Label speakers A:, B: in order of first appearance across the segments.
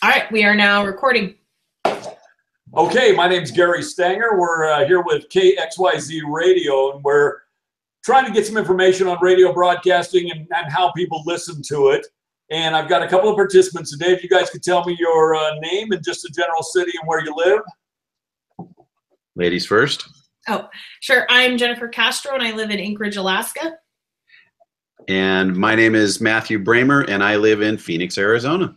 A: All right, we are now recording.
B: Okay, my name's Gary Stanger. We're here with KXYZ Radio, and we're trying to get some information on radio broadcasting and how people listen to it. And I've got a couple of participants today. If you guys could tell me your name and just a general city and where you live.
C: Ladies first.
A: Oh, sure. I'm Jennifer Castro, and I live in Anchorage, Alaska.
C: And my name is Matthew Bramer, and I live in Phoenix, Arizona.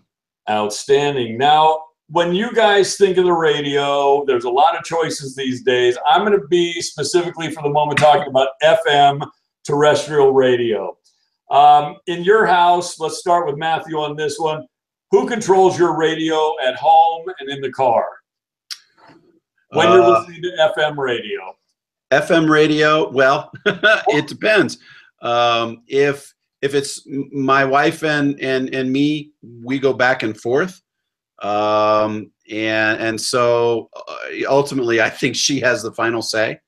B: Outstanding. Now, when you guys think of the radio, there's a lot of choices these days. I'm going to be specifically for the moment talking about FM terrestrial radio. In your house, let's start with Matthew on this one. Who controls your radio at home and in the car when you're listening to FM radio?
C: FM radio, well, it depends. If it's my wife and me, we go back and forth. And so ultimately, I think she has the final say.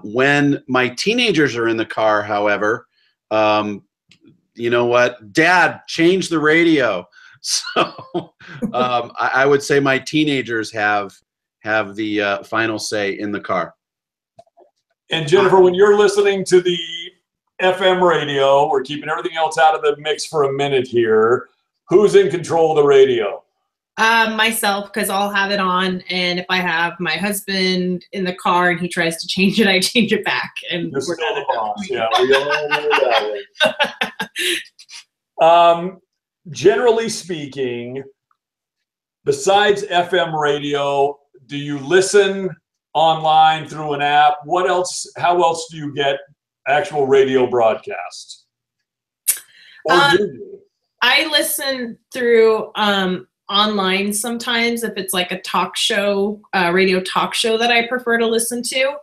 C: When my teenagers are in the car, however, you know what? Dad, change the radio. So I would say my teenagers have the final say in the car.
B: And Jennifer, when you're listening to the FM radio, we're keeping everything else out of the mix for a minute here. Who's in control of the radio?
A: Myself, because I'll have it on, and if I have my husband in the car and he tries to change it, I change it back. And
B: You're
A: we're
B: still
A: done.
B: the boss. Yeah, we all know that way. Generally speaking, besides FM radio, do you listen online through an app? What else? How else do you get actual radio broadcasts? Or do you?
A: I listen through online sometimes if it's like a talk show, radio talk show that I prefer to listen to.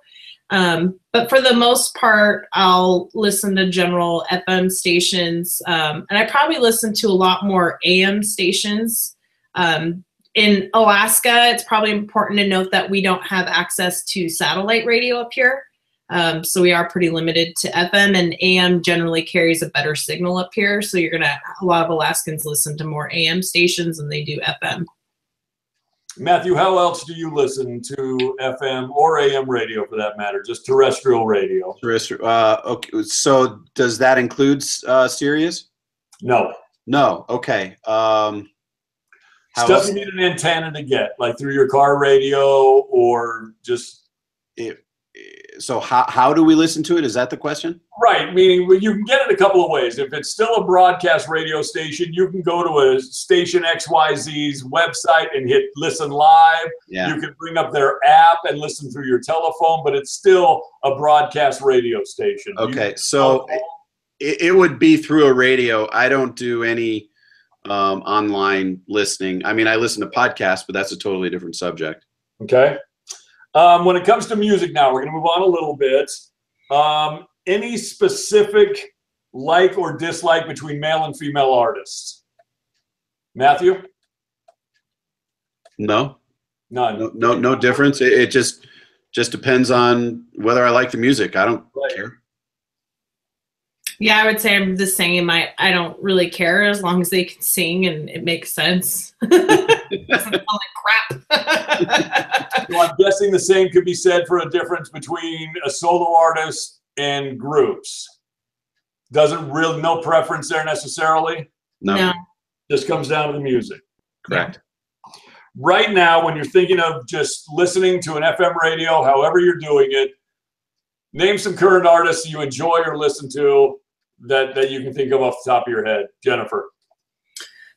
A: But for the most part, I'll listen to general FM stations. And I probably listen to a lot more AM stations. In Alaska, it's probably important to note that we don't have access to satellite radio up here. So we are pretty limited to FM, and AM generally carries a better signal up here. So a lot of Alaskans listen to more AM stations than they do FM.
B: Matthew, how else do you listen to FM or AM radio for that matter? Just terrestrial radio?
C: Terrestrial. Okay. So does that include Sirius?
B: No.
C: No. Okay.
B: Stuff you need an antenna to get, like through your car radio or just.
C: So how do we listen to it? Is that the question?
B: Right, meaning you can get it a couple of ways. If it's still a broadcast radio station, you can go to a station XYZ's website and hit listen live.
C: Yeah.
B: You can bring up their app and listen through your telephone, but it's still a broadcast radio station.
C: Okay, so it would be through a radio. I don't do any online listening. I mean, I listen to podcasts, but that's a totally different subject.
B: Okay. When it comes to music now, we're going to move on a little bit. Any specific like or dislike between male and female artists? Matthew?
C: No.
B: None.
C: No difference. It just depends on whether I like the music. I don't care.
A: Yeah, I would say I'm the same. I don't really care as long as they can sing and it makes sense. It doesn't sound like crap.
B: So I'm guessing the same could be said for a difference between a solo artist and groups. No preference there necessarily?
A: No.
B: Just comes down to the music.
C: Correct.
B: Right now, when you're thinking of just listening to an FM radio, however you're doing it, name some current artists you enjoy or listen to that you can think of off the top of your head. Jennifer.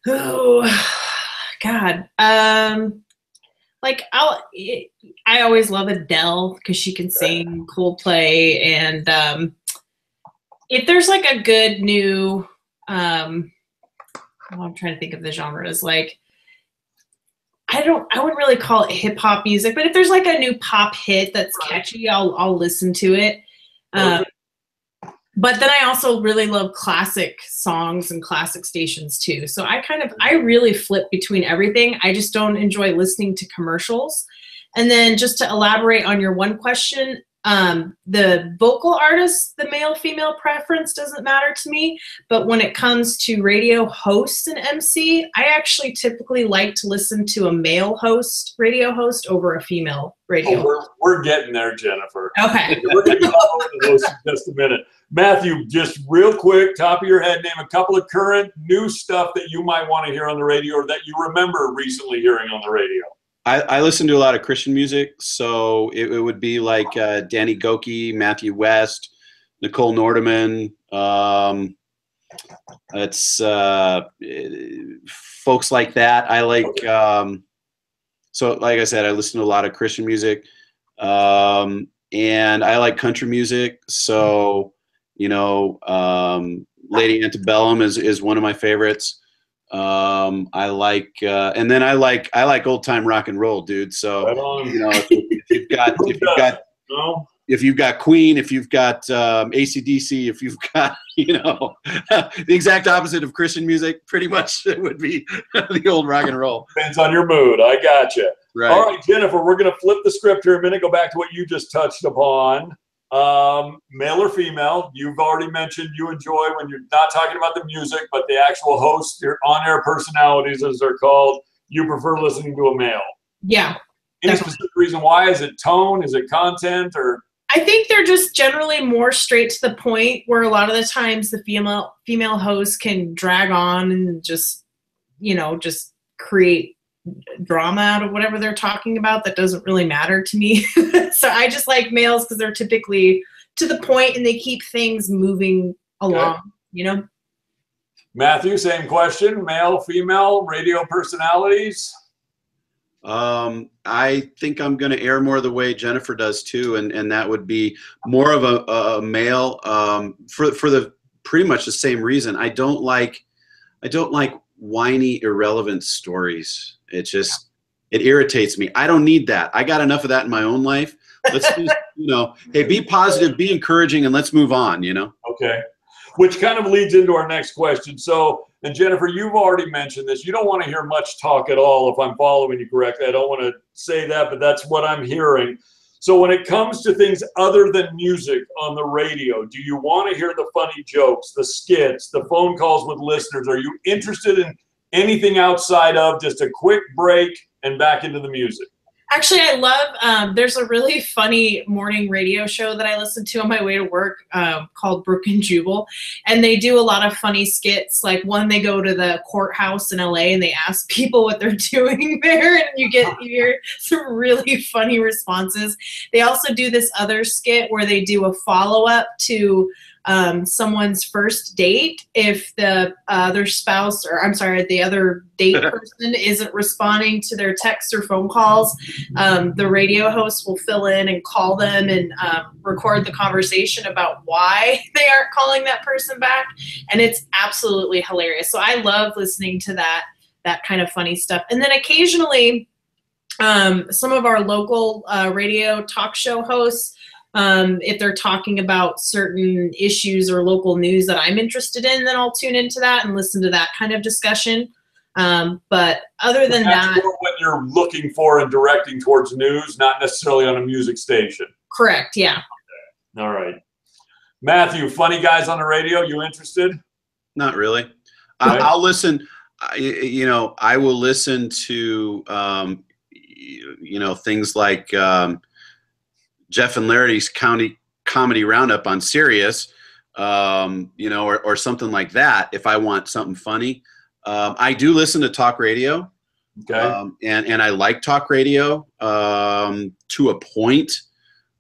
A: Oh, God. I always love Adele because she can sing. Coldplay, and if there's like a good new, I'm trying to think of the genres. Like, I wouldn't really call it hip hop music, but if there's like a new pop hit that's catchy, I'll listen to it. But then I also really love classic songs and classic stations too. So I really flip between everything. I just don't enjoy listening to commercials. And then just to elaborate on your one question, The vocal artist, the male female preference doesn't matter to me, but when it comes to radio host and MC, I actually typically like to listen to a male radio host over a female radio host.
B: We're getting there, Jennifer.
A: Okay.
B: We're going to get on to those in just a minute. Matthew, just real quick, top of your head, name a couple of current new stuff that you might want to hear on the radio or that you remember recently hearing on the radio.
C: I listen to a lot of Christian music, so it would be like Danny Goki, Matthew West, Nicole Nordeman. It's folks like that. I like. So, like I said, I listen to a lot of Christian music, and I like country music. So, Lady Antebellum is one of my favorites. I like, and then I like old time rock and roll, dude. So, if you've got Queen, if you've got AC/DC, if you've got, the exact opposite of Christian music, pretty much it would be the old rock and roll.
B: Depends on your mood. I gotcha.
C: Right.
B: All right, Jennifer, we're going to flip the script here a minute, go back to what you just touched upon. Male or female, you've already mentioned you enjoy when you're not talking about the music, but the actual hosts, your on-air personalities, as they're called, you prefer listening to a male.
A: Yeah.
B: Any specific reason why? Is it tone? Is it content? Or
A: I think they're just generally more straight to the point, where a lot of the times the female host can drag on and just create drama out of whatever they're talking about that doesn't really matter to me. So I just like males because they're typically to the point and they keep things moving along,
B: Matthew, same question. Male, female, radio personalities?
C: I think I'm going to err more the way Jennifer does too, and that would be more of a male for the pretty much the same reason. I don't like whiny, irrelevant stories. It irritates me. I don't need that. I got enough of that in my own life. Let's just, hey, be positive, be encouraging, and let's move on,
B: Okay. Which kind of leads into our next question. So, and Jennifer, you've already mentioned this. You don't want to hear much talk at all, if I'm following you correctly. I don't want to say that, but that's what I'm hearing. So when it comes to things other than music on the radio, do you want to hear the funny jokes, the skits, the phone calls with listeners? Are you interested in anything outside of just a quick break and back into the music?
A: Actually, I love, there's a really funny morning radio show that I listen to on my way to work called Brook and Jubal. And they do a lot of funny skits. Like one, they go to the courthouse in LA and they ask people what they're doing there. And you hear some really funny responses. They also do this other skit where they do a follow-up to someone's first date. If the other spouse, or I'm sorry, the other date person isn't responding to their texts or phone calls, the radio host will fill in and call them and record the conversation about why they aren't calling that person back. And it's absolutely hilarious. So I love listening to that kind of funny stuff. And then occasionally some of our local radio talk show hosts, if they're talking about certain issues or local news that I'm interested in, then I'll tune into that and listen to that kind of discussion. But other than
B: that's
A: that,
B: more what you're looking for and directing towards news, not necessarily on a music station.
A: Correct. Yeah.
B: Okay. All right. Matthew, funny guys on the radio, you interested?
C: Not really. I'll listen. I will listen to things like Jeff and Larry's comedy roundup on Sirius, or something like that. If I want something funny, I do listen to talk radio.
B: Okay.
C: And I like talk radio to a point.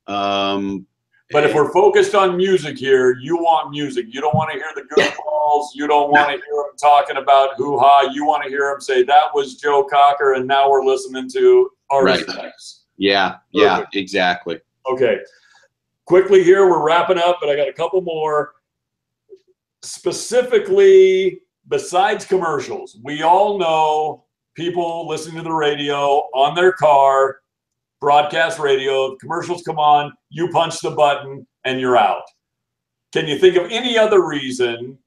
B: But if we're focused on music here, you want music. You don't want to hear the good calls. You don't want to hear them talking about hoo-ha. You want to hear them say, that was Joe Cocker, and now we're listening to Artist X.
C: Yeah,
B: Perfect.
C: Exactly.
B: Okay. Quickly here, we're wrapping up, but I got a couple more. Specifically, besides commercials, we all know people listening to the radio on their car, broadcast radio, commercials come on, you punch the button, and you're out. Can you think of any other reason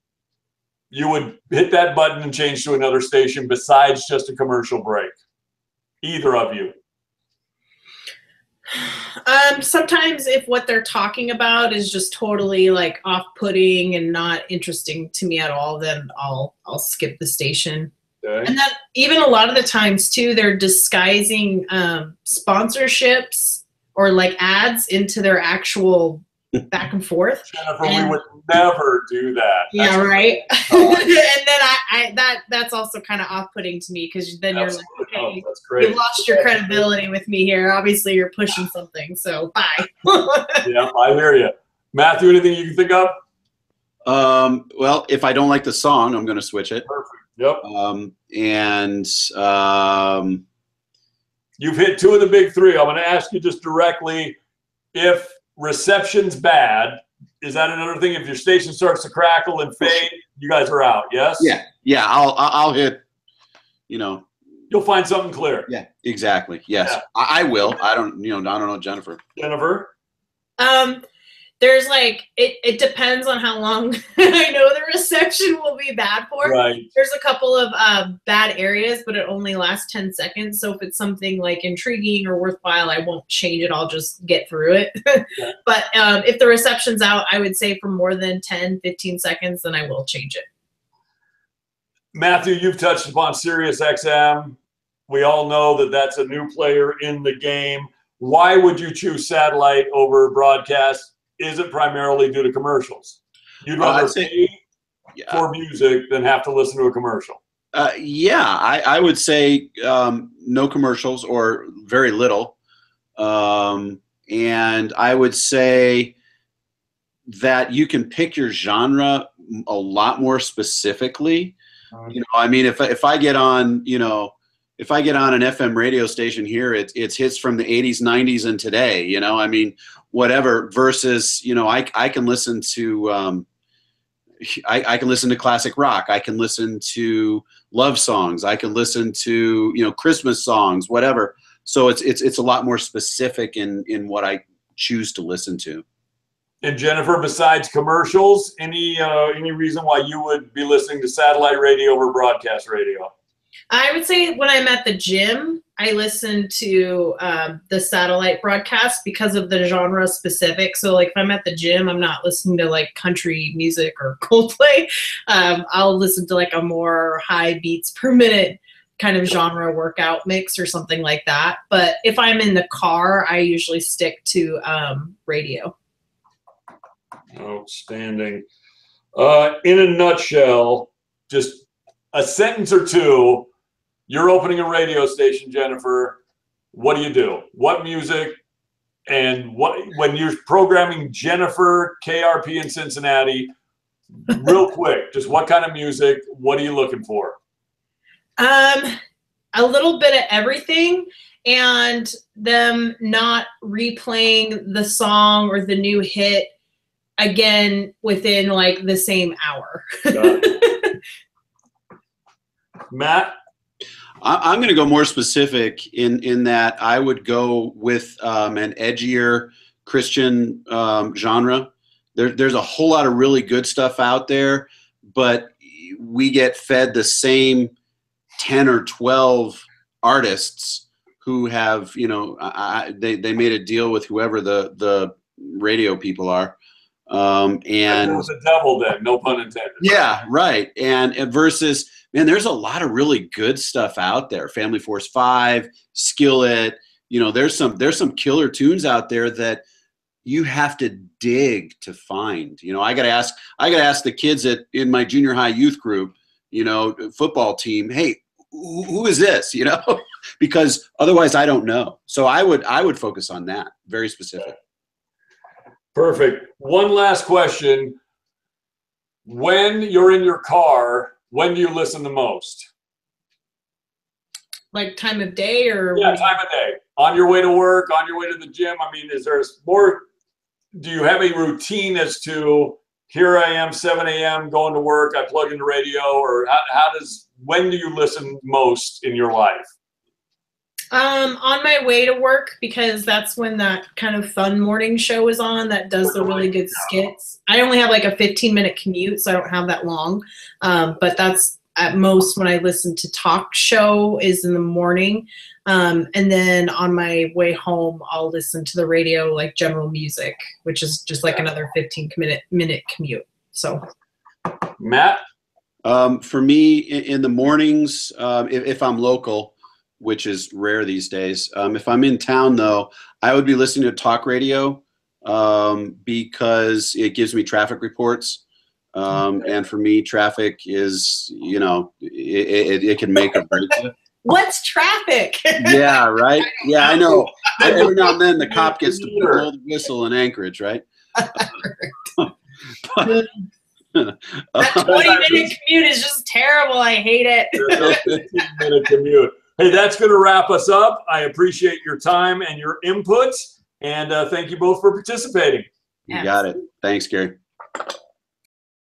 B: you would hit that button and change to another station besides just a commercial break? Either of you.
A: Sometimes if what they're talking about is just totally like off-putting and not interesting to me at all, then I'll skip the station.
B: Okay.
A: And then even a lot of the times too, they're disguising sponsorships or like ads into their actual back and forth.
B: Jennifer, we would never do that.
A: Yeah, right. And then that's also kind of off-putting to me, because then you're like, okay,
B: that's great.
A: you've lost your credibility with me here. Obviously, you're pushing something, so bye.
B: Yeah, I hear you. Matthew, anything you can think of?
C: Well, if I don't like the song, I'm going to switch it.
B: Perfect. Yep. You've hit two of the big three. I'm going to ask you just directly, if reception's bad, is that another thing? If your station starts to crackle and fade, you guys are out, yes?
C: Yeah, I'll hit, you know.
B: You'll find something clear.
C: Yeah, exactly. Yes. Yeah. I will. I don't know, Jennifer.
B: Jennifer?
A: There's like, it depends on how long I know the reception will be bad for.
B: Right. There's
A: a couple of bad areas, but it only lasts 10 seconds. So if it's something like intriguing or worthwhile, I won't change it. I'll just get through it. Yeah. But if the reception's out, I would say for more than 10, 15 seconds, then I will change it.
B: Matthew, you've touched upon Sirius XM. We all know that that's a new player in the game. Why would you choose satellite over broadcast? Is it primarily due to commercials? You'd rather pay for music than have to listen to a commercial.
C: Yeah, I would say no commercials or very little. And I would say that you can pick your genre a lot more specifically. You know, I mean, if I get on, you know, if I get on an FM radio station here, it's hits from the 80s, 90s, and today, you know, I mean, whatever, versus, you know, I can listen to, I can listen to classic rock. I can listen to love songs. I can listen to, you know, Christmas songs, whatever. So it's a lot more specific in what I choose to listen to.
B: And Jennifer, besides commercials, any reason why you would be listening to satellite radio over broadcast radio?
A: I would say when I'm at the gym, I listen to the satellite broadcast because of the genre specific. So like if I'm at the gym, I'm not listening to like country music or Coldplay. I'll listen to like a more high beats per minute kind of genre workout mix or something like that. But if I'm in the car, I usually stick to radio.
B: Outstanding. In a nutshell, just a sentence or two. You're opening a radio station, Jennifer. What do you do? What music? And when you're programming Jennifer KRP in Cincinnati, real quick, just what kind of music? What are you looking for?
A: A little bit of everything, and them not replaying the song or the new hit again within like the same hour.
B: Matt?
C: I'm going to go more specific in that I would go with an edgier Christian genre. There's a whole lot of really good stuff out there, but we get fed the same 10 or 12 artists who have, you know, they made a deal with whoever the radio people are. And
B: it was the devil then, no pun intended.
C: Yeah, right. And versus, man, there's a lot of really good stuff out there. Family Force 5, Skillet, you know, there's some killer tunes out there that you have to dig to find. You know, I gotta ask the kids in my junior high youth group, you know, football team, hey, who is this? You know, because otherwise I don't know. So I would focus on that, very specific.
B: Perfect. One last question. When you're in your car, when do you listen the most?
A: Like time of day or?
B: Yeah, time of day. On your way to work, on your way to the gym. I mean, is there more? Do you have a routine as to here I am, 7 a.m. going to work, I plug in the radio, or when do you listen most in your life?
A: On my way to work, because that's when that kind of fun morning show is on that does the really good skits. I only have like a 15-minute commute, so I don't have that long. But at most when I listen to talk show is in the morning. And then on my way home, I'll listen to the radio, like general music, which is just like another 15-minute commute. So,
B: Matt?
C: For me, in the mornings, if I'm local, which is rare these days, if I'm in town, though, I would be listening to talk radio because it gives me traffic reports. And for me, traffic is, you know, it can make or break you.
A: What's traffic?
C: Yeah, right. Yeah, I know. Every now and then the cop gets to blow the whistle in Anchorage, right?
A: That 20-minute commute is just terrible. I hate it.
B: 15-minute commute. Hey, that's going to wrap us up. I appreciate your time and your input, and thank you both for participating.
C: You got it. Thanks, Gary.